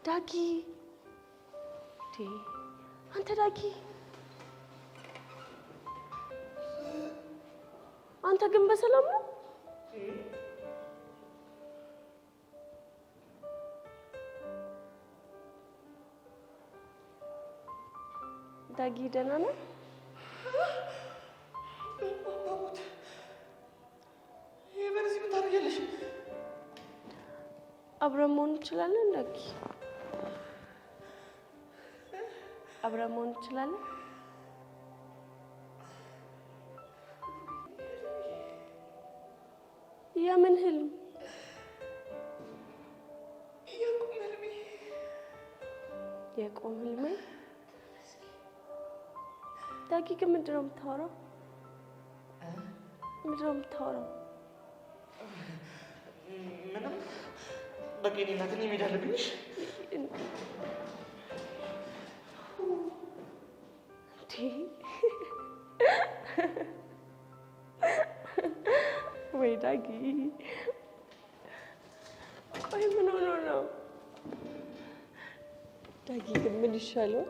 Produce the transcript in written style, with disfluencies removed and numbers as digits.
ዳጊ አንተ ዳጊ አንተ ግን በሰላም ነው? ዳጊ ደህና ነው? አብረን መሆን እንችላለን ዳጊ? አብረን መሆን እንችላለን? የምን ህልም? የቁም ህልሜ? ዳጊ ግን ምንድን ነው የምታወራው? ምንድን ነው የምታወራው? ምንም በቃ እኔ እናት እኔ መሄድ አለብኝ። ወይ ዳጊ ቆይ ምን ሆኖ ነው? ዳጊ ግን ምን ይሻለው?